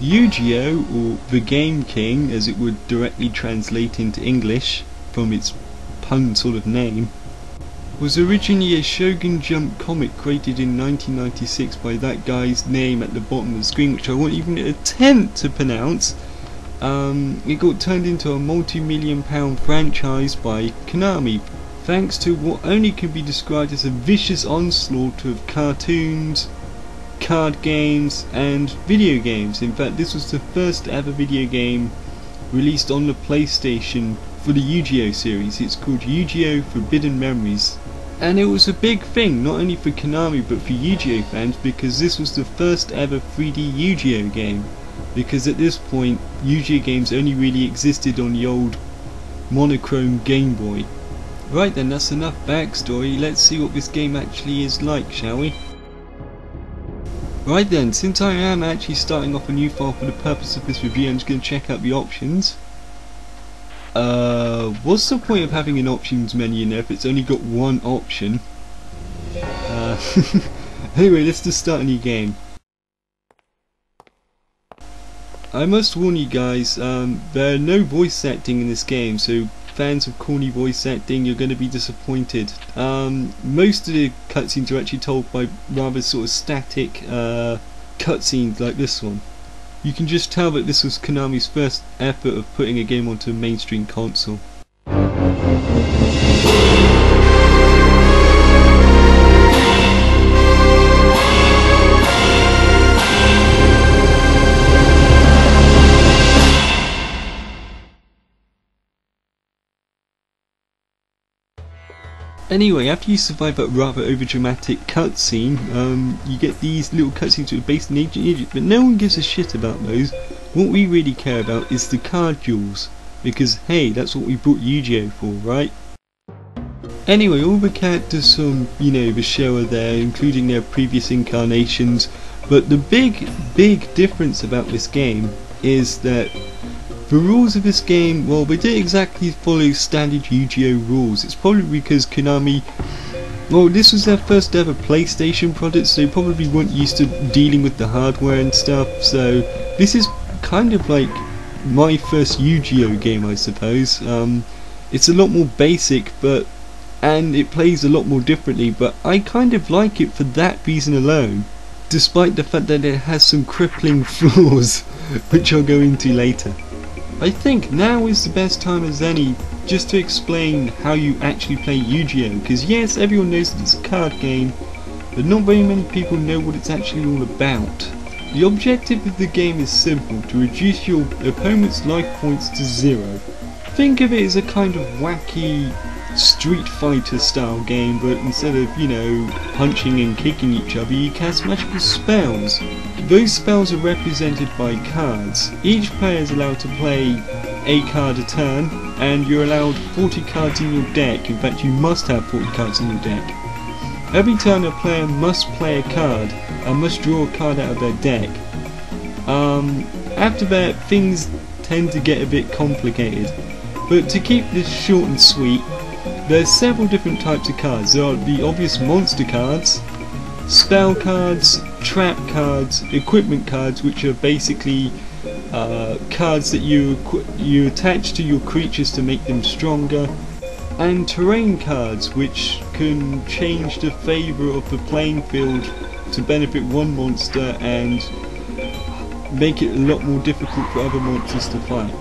Yu-Gi-Oh, or the Game King as it would directly translate into English from its pun sort of name, was originally a Shogun Jump comic created in 1996 by that guy's name at the bottom of the screen, which I won't even attempt to pronounce. It got turned into a multi-million-pound franchise by Konami, thanks to what only can be described as a vicious onslaught of cartoons, card games and video games. In fact, this was the first ever video game released on the PlayStation for the Yu-Gi-Oh series. It's called Yu-Gi-Oh! Forbidden Memories, and it was a big thing not only for Konami but for Yu-Gi-Oh fans, because this was the first ever 3D Yu-Gi-Oh game, because at this point Yu-Gi-Oh games only really existed on the old monochrome Game Boy. Right then, that's enough backstory. Let's see what this game actually is like, shall we? Right then, since I am actually starting off a new file for the purpose of this review, I'm just going to check out the options. What's the point of having an options menu in there if it's only got one option? Anyway, let's just start a new game. I must warn you guys, there are no voice acting in this game, so fans of corny voice acting, you're going to be disappointed. Most of the cutscenes are actually told by rather sort of static cutscenes like this one. You can just tell that this was Konami's first effort of putting a game onto a mainstream console. Anyway, after you survive that rather overdramatic cutscene, you get these little cutscenes that are based in ancient Egypt, but no one gives a shit about those. What we really care about is the card duels, because hey, that's what we brought Yu-Gi-Oh for, right? Anyway, all the characters from, the show are there, including their previous incarnations, but the big difference about this game is that the rules of this game, well, they don't exactly follow standard Yu-Gi-Oh rules. It's probably because Konami, well, this was their first ever PlayStation product, so they probably weren't used to dealing with the hardware and stuff, so this is kind of like my first Yu-Gi-Oh game, I suppose. It's a lot more basic, and it plays a lot more differently, but I kind of like it for that reason alone, despite the fact that it has some crippling flaws, which I'll go into later. I think now is the best time as any just to explain how you actually play Yu-Gi-Oh, because yes, everyone knows that it's a card game, but not very many people know what it's actually all about. The objective of the game is simple: to reduce your opponent's life points to 0. Think of it as a kind of wacky Street Fighter style game, but instead of, punching and kicking each other, you cast magical spells. Those spells are represented by cards. Each player is allowed to play a card a turn, and you're allowed 40 cards in your deck. In fact, you must have 40 cards in your deck. Every turn a player must play a card and must draw a card out of their deck. After that, things tend to get a bit complicated, but to keep this short and sweet, there's several different types of cards. There are the obvious monster cards, spell cards, trap cards, equipment cards, which are basically cards that you attach to your creatures to make them stronger, and terrain cards, which can change the favour of the playing field to benefit one monster and make it a lot more difficult for other monsters to fight.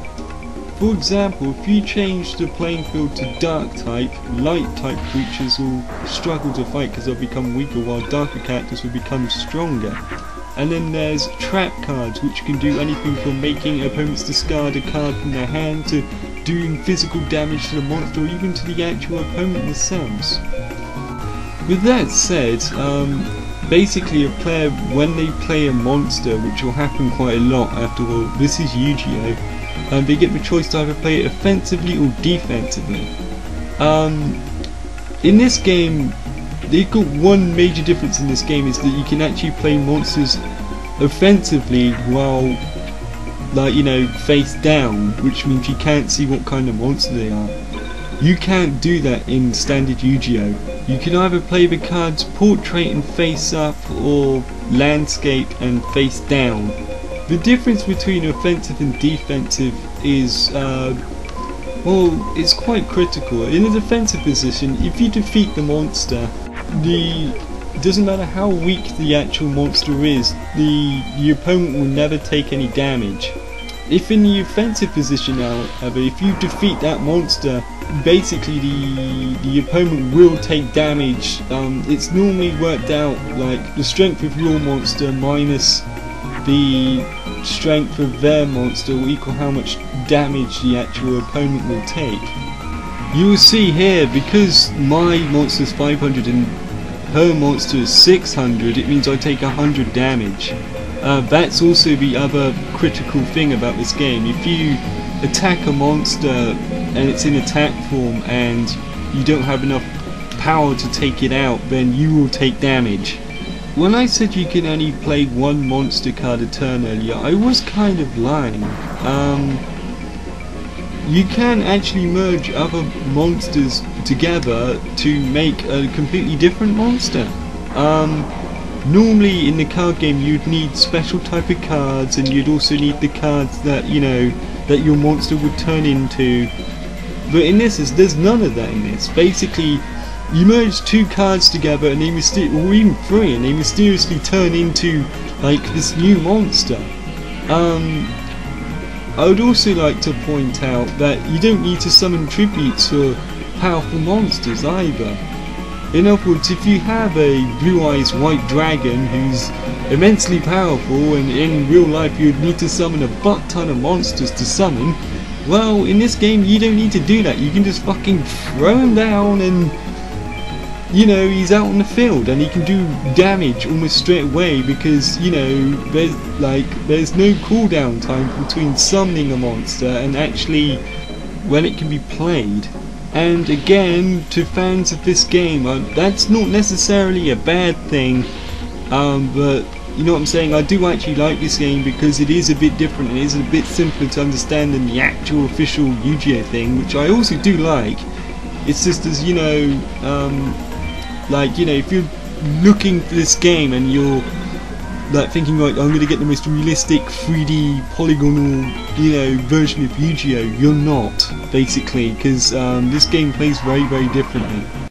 For example, if you change the playing field to dark type, light type creatures will struggle to fight because they'll become weaker, while darker characters will become stronger. And then there's trap cards, which can do anything from making opponents discard a card from their hand to doing physical damage to the monster or even to the actual opponent themselves. With that said, basically a player, when they play a monster, which will happen quite a lot after all, this is Yu-Gi-Oh! They get the choice to either play it offensively or defensively. In this game, they've got one major difference in this game, is that you can actually play monsters offensively while, face down, which means you can't see what kind of monster they are. You can't do that in standard Yu-Gi-Oh! You can either play the cards portrait and face up, or landscape and face down. The difference between offensive and defensive is, well, it's quite critical. In a defensive position, if you defeat the monster, it doesn't matter how weak the actual monster is, the opponent will never take any damage. If in the offensive position, however, if you defeat that monster, basically the opponent will take damage. It's normally worked out like the strength of your monster minus the strength of their monster will equal how much damage the actual opponent will take. You will see here, because my monster is 500 and her monster is 600, it means I take 100 damage. That's also the other critical thing about this game. If you attack a monster and it's in attack form and you don't have enough power to take it out, then you will take damage. When I said you can only play one monster card a turn earlier, I was kind of lying. You can actually merge other monsters together to make a completely different monster. Normally in the card game you'd need special type of cards, and you'd also need the cards that, you know, that your monster would turn into. But in this, there's none of that in this. Basically, you merge two cards together, and they or even three, and they mysteriously turn into like this new monster. I would also like to point out that you don't need to summon tributes for powerful monsters either. In other words, if you have a Blue Eyes White Dragon who's immensely powerful, and in real life you'd need to summon a butt ton of monsters to summon, well, in this game you don't need to do that. You can just fucking throw him down and, you know, he's out on the field and he can do damage almost straight away, because, you know, there's no cooldown time between summoning a monster and actually when it can be played. And again, to fans of this game, that's not necessarily a bad thing, but you know what I'm saying, I do actually like this game because it is a bit different, it is a bit simpler to understand than the actual official Yu-Gi-Oh thing, which I also do like. It's just, as you know, like, you know, if you're looking for this game and you're like thinking, like, I'm going to get the most realistic 3D polygonal, you know, version of Yu-Gi-Oh, you're not, basically, because this game plays very, very differently.